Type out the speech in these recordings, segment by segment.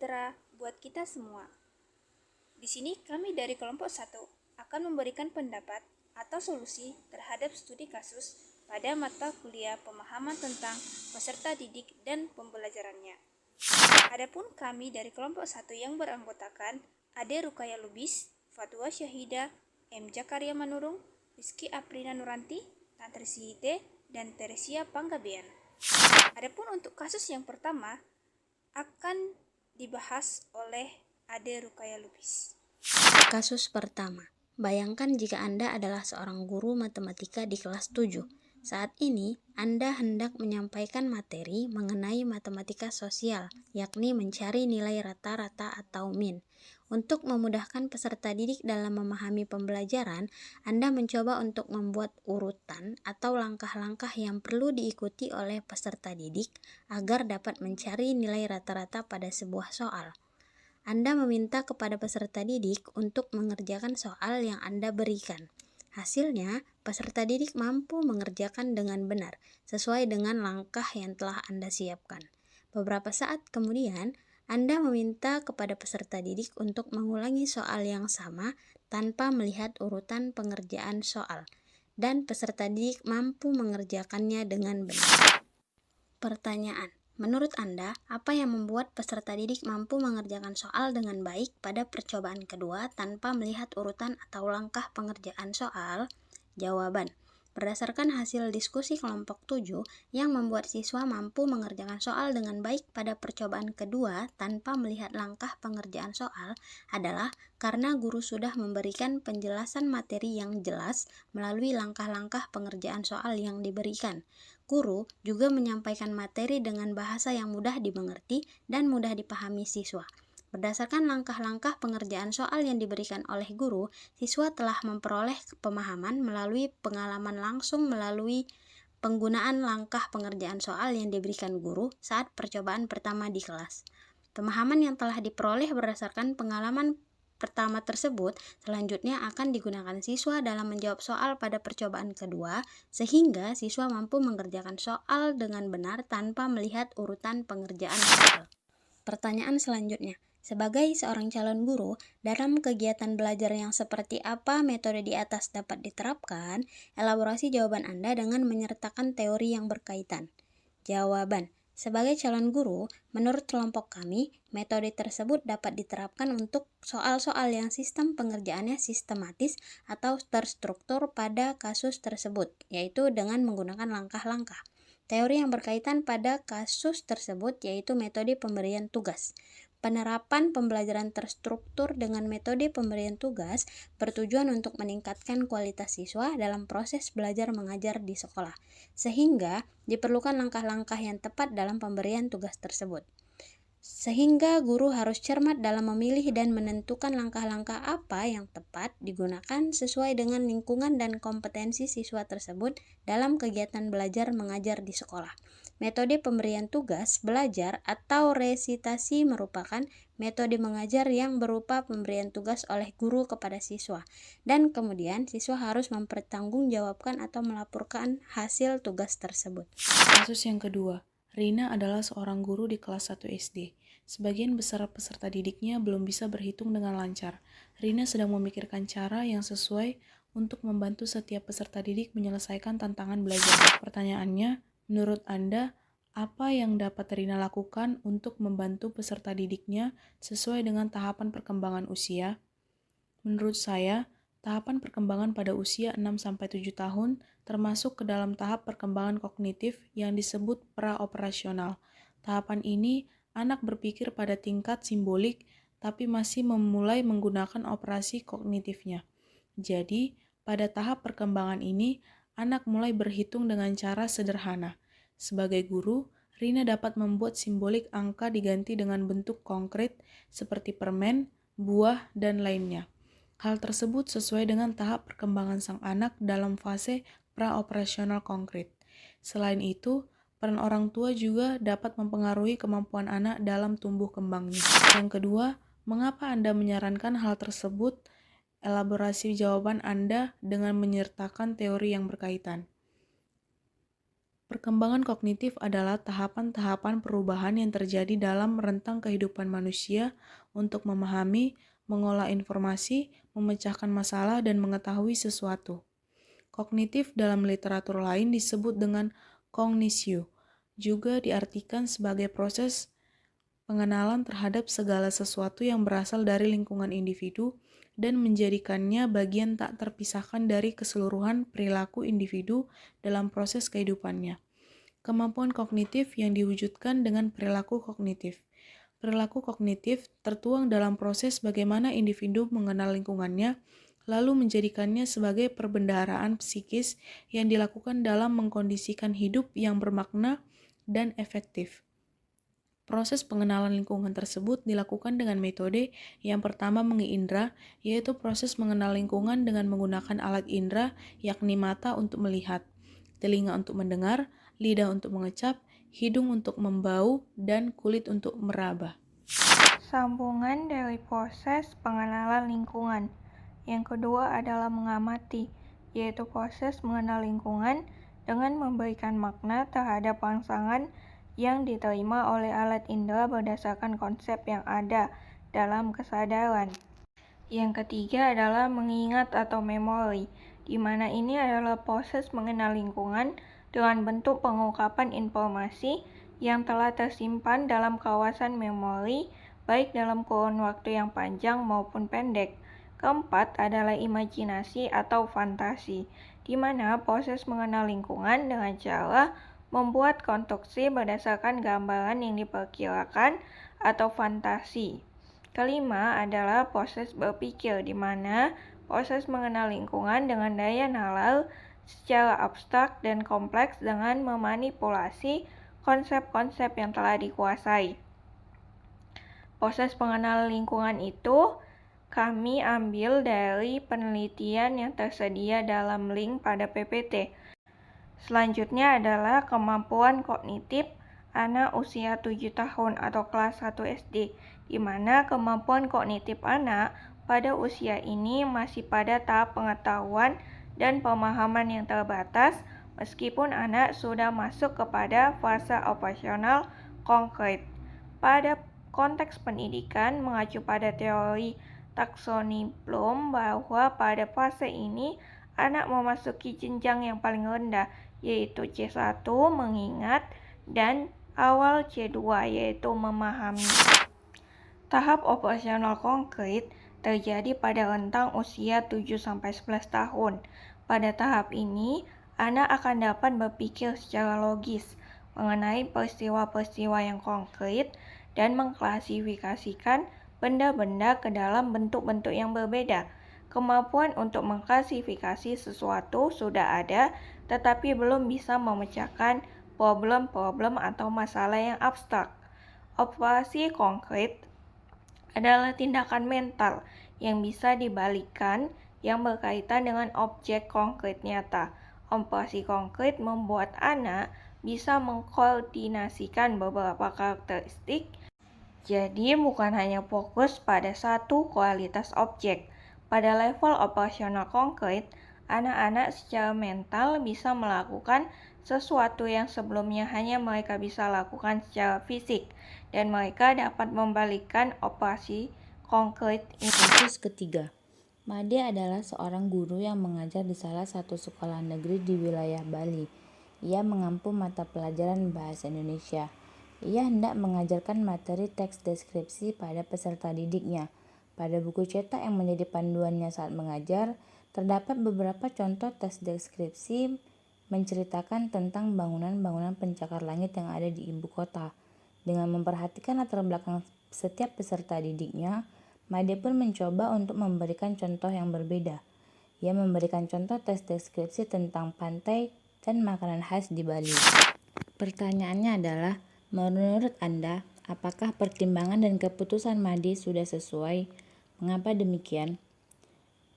sejahtera buat kita semua. Di sini kami dari kelompok 1 akan memberikan pendapat atau solusi terhadap studi kasus pada mata kuliah pemahaman tentang peserta didik dan pembelajarannya. Adapun kami dari kelompok 1 yang beranggotakan Ade Rukaya Lubis, Fatwa Syahida, M. Jakaria Manurung, Rizky Aprina Nuranti, Tantri Sihite, dan Teresia Panggabean. Adapun untuk kasus yang pertama akan dibahas oleh Ade Rukaya Lubis. Kasus pertama. Bayangkan jika Anda adalah seorang guru matematika di kelas 7. Saat ini, Anda hendak menyampaikan materi mengenai matematika sosial, yakni mencari nilai rata-rata atau min. Untuk memudahkan peserta didik dalam memahami pembelajaran, Anda mencoba untuk membuat urutan atau langkah-langkah yang perlu diikuti oleh peserta didik agar dapat mencari nilai rata-rata pada sebuah soal. Anda meminta kepada peserta didik untuk mengerjakan soal yang Anda berikan. Hasilnya, peserta didik mampu mengerjakan dengan benar, sesuai dengan langkah yang telah Anda siapkan. Beberapa saat kemudian, Anda meminta kepada peserta didik untuk mengulangi soal yang sama tanpa melihat urutan pengerjaan soal, dan peserta didik mampu mengerjakannya dengan benar. Pertanyaan: menurut Anda, apa yang membuat peserta didik mampu mengerjakan soal dengan baik pada percobaan kedua tanpa melihat urutan atau langkah pengerjaan soal? Jawaban: berdasarkan hasil diskusi kelompok 7, yang membuat siswa mampu mengerjakan soal dengan baik pada percobaan kedua tanpa melihat langkah pengerjaan soal adalah karena guru sudah memberikan penjelasan materi yang jelas melalui langkah-langkah pengerjaan soal yang diberikan. Guru juga menyampaikan materi dengan bahasa yang mudah dimengerti dan mudah dipahami siswa. Berdasarkan langkah-langkah pengerjaan soal yang diberikan oleh guru, siswa telah memperoleh pemahaman melalui pengalaman langsung melalui penggunaan langkah pengerjaan soal yang diberikan guru saat percobaan pertama di kelas. Pemahaman yang telah diperoleh berdasarkan pengalaman pertama tersebut selanjutnya akan digunakan siswa dalam menjawab soal pada percobaan kedua, sehingga siswa mampu mengerjakan soal dengan benar tanpa melihat urutan pengerjaan soal. Pertanyaan selanjutnya: sebagai seorang calon guru, dalam kegiatan belajar yang seperti apa metode di atas dapat diterapkan? Elaborasi jawaban Anda dengan menyertakan teori yang berkaitan. Jawaban: sebagai calon guru, menurut kelompok kami, metode tersebut dapat diterapkan untuk soal-soal yang sistem pengerjaannya sistematis atau terstruktur pada kasus tersebut, yaitu dengan menggunakan langkah-langkah. Teori yang berkaitan pada kasus tersebut yaitu metode pemberian tugas. Penerapan pembelajaran terstruktur dengan metode pemberian tugas bertujuan untuk meningkatkan kualitas siswa dalam proses belajar mengajar di sekolah, sehingga diperlukan langkah-langkah yang tepat dalam pemberian tugas tersebut. Sehingga guru harus cermat dalam memilih dan menentukan langkah-langkah apa yang tepat digunakan sesuai dengan lingkungan dan kompetensi siswa tersebut dalam kegiatan belajar mengajar di sekolah. Metode pemberian tugas belajar atau resitasi merupakan metode mengajar yang berupa pemberian tugas oleh guru kepada siswa, dan kemudian siswa harus mempertanggungjawabkan atau melaporkan hasil tugas tersebut. Kasus yang kedua, Rina adalah seorang guru di kelas 1 SD. Sebagian besar peserta didiknya belum bisa berhitung dengan lancar. Rina sedang memikirkan cara yang sesuai untuk membantu setiap peserta didik menyelesaikan tantangan belajar. Pertanyaannya, menurut Anda, apa yang dapat Rina lakukan untuk membantu peserta didiknya sesuai dengan tahapan perkembangan usia? Menurut saya, tahapan perkembangan pada usia 6-7 tahun termasuk ke dalam tahap perkembangan kognitif yang disebut pra-operasional. Tahapan ini, anak berpikir pada tingkat simbolik, tapi masih memulai menggunakan operasi kognitifnya. Jadi, pada tahap perkembangan ini, anak mulai berhitung dengan cara sederhana. Sebagai guru, Rina dapat membuat simbolik angka diganti dengan bentuk konkret seperti permen, buah, dan lainnya. Hal tersebut sesuai dengan tahap perkembangan sang anak dalam fase pra-operasional konkret. Selain itu, peran orang tua juga dapat mempengaruhi kemampuan anak dalam tumbuh kembangnya. Yang kedua, mengapa Anda menyarankan hal tersebut? Elaborasi jawaban Anda dengan menyertakan teori yang berkaitan. Perkembangan kognitif adalah tahapan-tahapan perubahan yang terjadi dalam rentang kehidupan manusia untuk memahami, mengolah informasi, memecahkan masalah, dan mengetahui sesuatu. Kognitif dalam literatur lain disebut dengan cognitio, juga diartikan sebagai proses pengenalan terhadap segala sesuatu yang berasal dari lingkungan individu dan menjadikannya bagian tak terpisahkan dari keseluruhan perilaku individu dalam proses kehidupannya. Kemampuan kognitif yang diwujudkan dengan perilaku kognitif. Perilaku kognitif tertuang dalam proses bagaimana individu mengenal lingkungannya, lalu menjadikannya sebagai perbendaharaan psikis yang dilakukan dalam mengkondisikan hidup yang bermakna dan efektif. Proses pengenalan lingkungan tersebut dilakukan dengan metode yang pertama mengiindra, yaitu proses mengenal lingkungan dengan menggunakan alat indra, yakni mata untuk melihat, telinga untuk mendengar, lidah untuk mengecap, hidung untuk membau, dan kulit untuk meraba. Sambungan dari proses pengenalan lingkungan. Yang kedua adalah mengamati, yaitu proses mengenal lingkungan dengan memberikan makna terhadap rangsangan yang diterima oleh alat indera berdasarkan konsep yang ada dalam kesadaran. Yang ketiga adalah mengingat atau memori, di mana ini adalah proses mengenal lingkungan dengan bentuk pengungkapan informasi yang telah tersimpan dalam kawasan memori, baik dalam kurun waktu yang panjang maupun pendek. Keempat adalah imajinasi atau fantasi, di mana proses mengenal lingkungan dengan cara membuat konstruksi berdasarkan gambaran yang diperkirakan atau fantasi. Kelima adalah proses berpikir, di mana proses mengenal lingkungan dengan daya nalar secara abstrak dan kompleks dengan memanipulasi konsep-konsep yang telah dikuasai. Proses pengenalan lingkungan itu kami ambil dari penelitian yang tersedia dalam link pada PPT. Selanjutnya adalah kemampuan kognitif anak usia 7 tahun atau kelas 1 SD, di mana kemampuan kognitif anak pada usia ini masih pada tahap pengetahuan dan pemahaman yang terbatas, meskipun anak sudah masuk kepada fase operasional konkret. Pada konteks pendidikan, mengacu pada teori taksoni Bloom bahwa pada fase ini anak memasuki jenjang yang paling rendah, yaitu C1 mengingat dan awal C2 yaitu memahami. Tahap operasional konkret terjadi pada rentang usia 7-11 tahun. Pada tahap ini, anak akan dapat berpikir secara logis mengenai peristiwa-peristiwa yang konkret dan mengklasifikasikan benda-benda ke dalam bentuk-bentuk yang berbeda. Kemampuan untuk mengklasifikasi sesuatu sudah ada, tetapi belum bisa memecahkan problem-problem atau masalah yang abstrak. Operasi konkret adalah tindakan mental yang bisa dibalikkan yang berkaitan dengan objek konkret nyata. Operasi konkret membuat anak bisa mengkoordinasikan beberapa karakteristik, jadi bukan hanya fokus pada satu kualitas objek. Pada level operasional konkret, anak-anak secara mental bisa melakukan sesuatu yang sebelumnya hanya mereka bisa lakukan secara fisik, dan mereka dapat membalikkan operasi konkret ini. Kasus ketiga. Made adalah seorang guru yang mengajar di salah satu sekolah negeri di wilayah Bali. Ia mengampu mata pelajaran bahasa Indonesia. Ia hendak mengajarkan materi teks deskripsi pada peserta didiknya. Pada buku cetak yang menjadi panduannya saat mengajar, terdapat beberapa contoh teks deskripsi menceritakan tentang bangunan-bangunan pencakar langit yang ada di ibu kota. Dengan memperhatikan latar belakang setiap peserta didiknya, Made pun mencoba untuk memberikan contoh yang berbeda. Ia memberikan contoh teks deskripsi tentang pantai dan makanan khas di Bali. Pertanyaannya adalah, menurut Anda, apakah pertimbangan dan keputusan Made sudah sesuai? Mengapa demikian?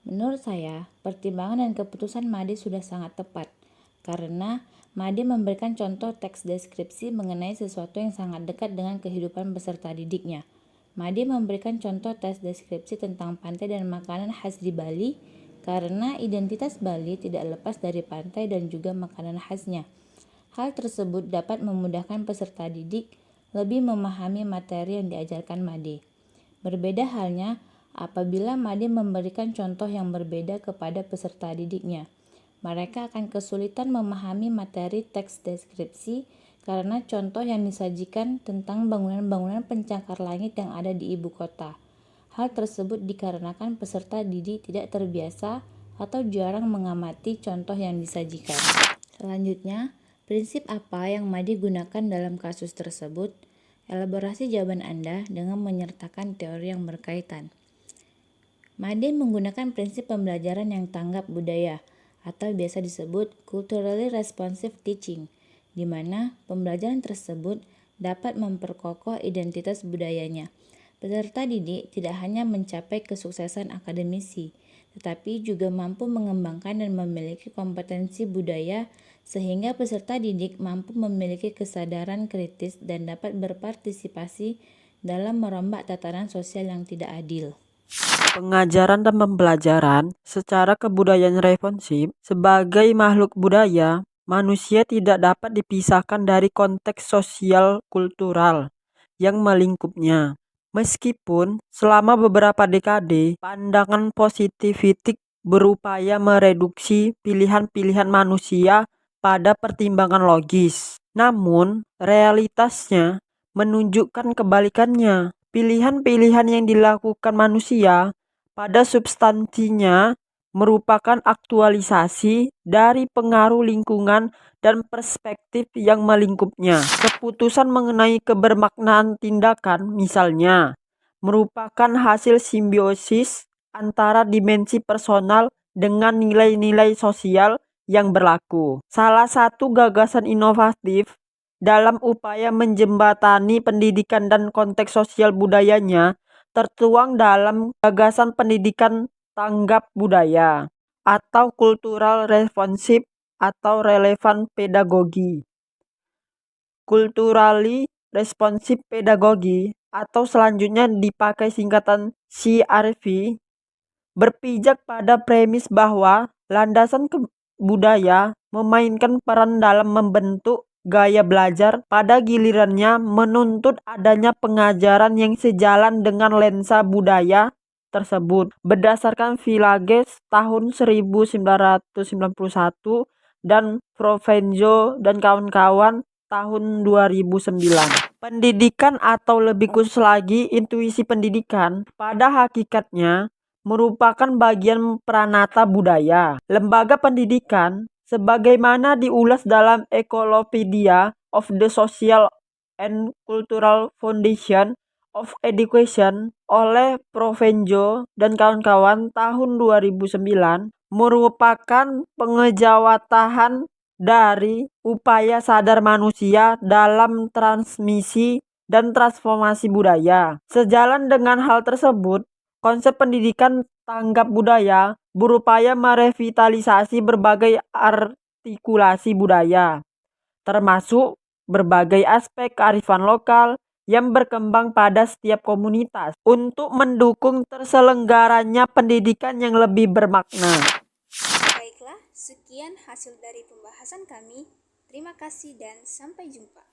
Menurut saya, pertimbangan dan keputusan Made sudah sangat tepat, karena Made memberikan contoh teks deskripsi mengenai sesuatu yang sangat dekat dengan kehidupan peserta didiknya. Made memberikan contoh teks deskripsi tentang pantai dan makanan khas di Bali, karena identitas Bali tidak lepas dari pantai dan juga makanan khasnya. Hal tersebut dapat memudahkan peserta didik lebih memahami materi yang diajarkan MADE. Berbeda halnya apabila MADE memberikan contoh yang berbeda kepada peserta didiknya. Mereka akan kesulitan memahami materi teks deskripsi karena contoh yang disajikan tentang bangunan-bangunan pencakar langit yang ada di ibu kota. Hal tersebut dikarenakan peserta didik tidak terbiasa atau jarang mengamati contoh yang disajikan. Selanjutnya, prinsip apa yang MADE gunakan dalam kasus tersebut? Elaborasi jawaban Anda dengan menyertakan teori yang berkaitan. MADE menggunakan prinsip pembelajaran yang tanggap budaya atau biasa disebut culturally responsive teaching, di mana pembelajaran tersebut dapat memperkokoh identitas budayanya. Peserta didik tidak hanya mencapai kesuksesan akademisi, tetapi juga mampu mengembangkan dan memiliki kompetensi budaya sehingga peserta didik mampu memiliki kesadaran kritis dan dapat berpartisipasi dalam merombak tatanan sosial yang tidak adil. Pengajaran dan pembelajaran secara kebudayaan responsif. Sebagai makhluk budaya, manusia tidak dapat dipisahkan dari konteks sosial kultural yang melingkupnya. Meskipun selama beberapa dekade, pandangan positivistik berupaya mereduksi pilihan-pilihan manusia pada pertimbangan logis. Namun, realitasnya menunjukkan kebalikannya. Pilihan-pilihan yang dilakukan manusia pada substansinya merupakan aktualisasi dari pengaruh lingkungan dan perspektif yang melingkupnya. Keputusan mengenai kebermaknaan tindakan, misalnya, merupakan hasil simbiosis antara dimensi personal dengan nilai-nilai sosial yang berlaku. Salah satu gagasan inovatif dalam upaya menjembatani pendidikan dan konteks sosial budayanya tertuang dalam gagasan pendidikan tanggap budaya atau cultural responsive atau relevan pedagogi. Culturally responsive pedagogi atau selanjutnya dipakai singkatan CRV berpijak pada premis bahwa landasan budaya memainkan peran dalam membentuk gaya belajar, pada gilirannya menuntut adanya pengajaran yang sejalan dengan lensa budaya tersebut. Berdasarkan Villages tahun 1991 dan Provenzo dan kawan-kawan tahun 2009. Pendidikan atau lebih khusus lagi intuisi pendidikan pada hakikatnya merupakan bagian pranata budaya. Lembaga pendidikan sebagaimana diulas dalam Encyclopedia of the Social and Cultural Foundation of Education oleh Provenzo dan kawan-kawan tahun 2009 merupakan pengejawatahan dari upaya sadar manusia dalam transmisi dan transformasi budaya. Sejalan dengan hal tersebut, konsep pendidikan tanggap budaya berupaya merevitalisasi berbagai artikulasi budaya, termasuk berbagai aspek kearifan lokal yang berkembang pada setiap komunitas untuk mendukung terselenggaranya pendidikan yang lebih bermakna. Baiklah, sekian hasil dari pembahasan kami. Terima kasih dan sampai jumpa.